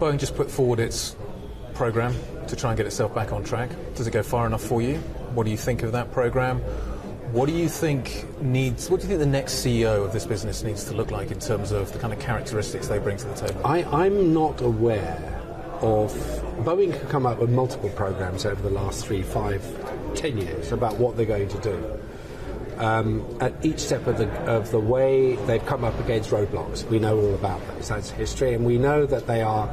Boeing just put forward its program to try and get itself back on track. Does it go far enough for you? What do you think of that program? What do you think the next CEO of this business needs to look like in terms of the kind of characteristics they bring to the table? I'm not aware of... Boeing have come up with multiple programs over the last 3, 5, 10 years about what they're going to do. At each step of the way, they've come up against roadblocks. We know all about those. That's history. And we know that they are,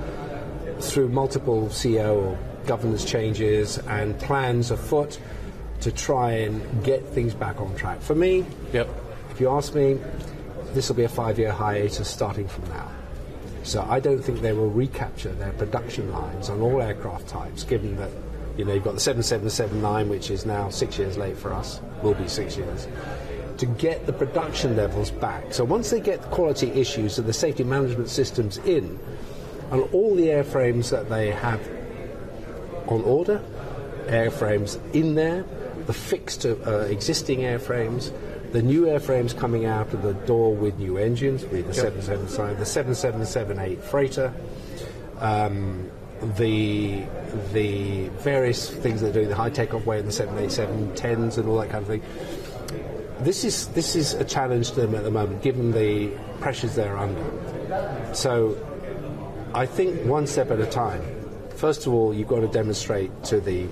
through multiple CEO or governance changes and plans afoot, to try and get things back on track. For me, if you ask me, this will be a 5-year hiatus starting from now. So I don't think they will recapture their production lines on all aircraft types, given that you've got the 777-9, which is now 6 years late for us, will be 6 years, to get the production levels back. So once they get the quality issues and the safety management systems in, and all the airframes that they have on order, airframes in there, the fixed existing airframes, the new airframes coming out of the door with new engines, be the 777, the 777-8 freighter, the various things they're doing, the high takeoff weight and the 787-10s and all that kind of thing. This is a challenge to them at the moment, given the pressures they're under. So I think one step at a time. First of all, you've got to demonstrate to the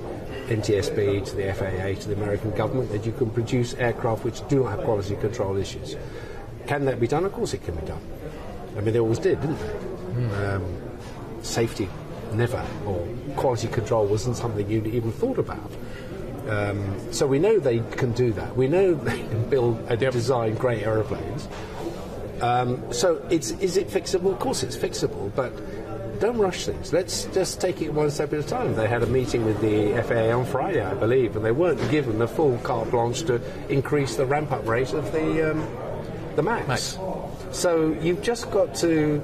NTSB, to the FAA, to the American government that you can produce aircraft which do not have quality control issues. Can that be done? Of course it can be done. I mean, they always did, didn't they? Safety, never, or quality control wasn't something you even thought about. So we know they can do that. We know they can build and design great aeroplanes. So is it fixable? Of course it's fixable, but don't rush things. Let's just take it one step at a time. They had a meeting with the FAA on Friday, I believe, and they weren't given the full carte blanche to increase the ramp-up rate of the MAX. So you've just got to,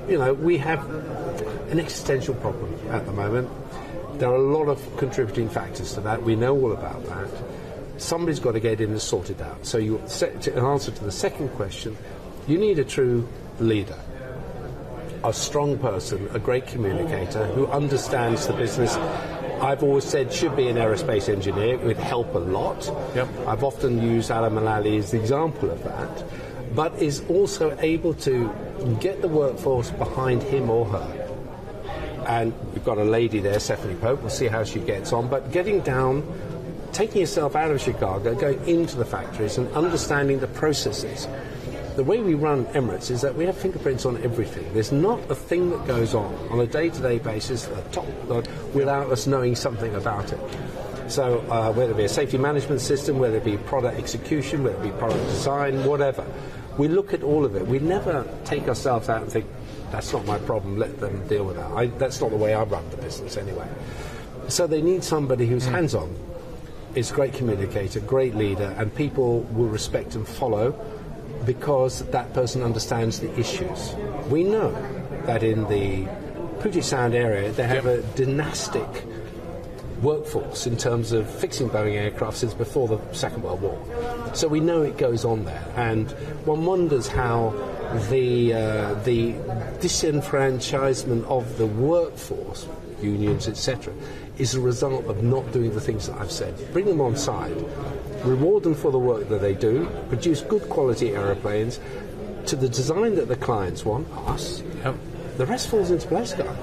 we have an existential problem at the moment. There are a lot of contributing factors to that. We know all about that. Somebody's got to get in and sort it out. So in answer to the second question, you need a true leader. A strong person, a great communicator who understands the business. I've always said should be an aerospace engineer. It would help a lot. I've often used Alan Mullally as the example of that, but is also able to get the workforce behind him or her. And we've got a lady there, Stephanie Pope. We'll see how she gets on. But getting down, taking yourself out of Chicago, going into the factories and understanding the processes. The way we run Emirates is that we have fingerprints on everything. There's not a thing that goes on a day-to-day basis at the top without us knowing something about it. So whether it be a safety management system, whether it be product execution, whether it be product design, whatever, we look at all of it. We never take ourselves out and think, that's not my problem, let them deal with that. That's not the way I run the business anyway. So they need somebody who's hands-on, is a great communicator, great leader, and people will respect and follow because that person understands the issues. We know that in the Puget Sound area they have a dynastic workforce in terms of fixing Boeing aircraft since before the Second World War. So we know it goes on there, and one wonders how the disenfranchisement of the workforce, unions, etc., is a result of not doing the things that I've said. Bring them on side, reward them for the work that they do, produce good quality aeroplanes to the design that the clients want, us. The rest falls into place, guys.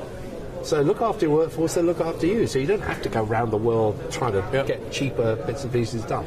So look after your workforce, they look after you. So you don't have to go around the world trying to get cheaper bits and pieces done.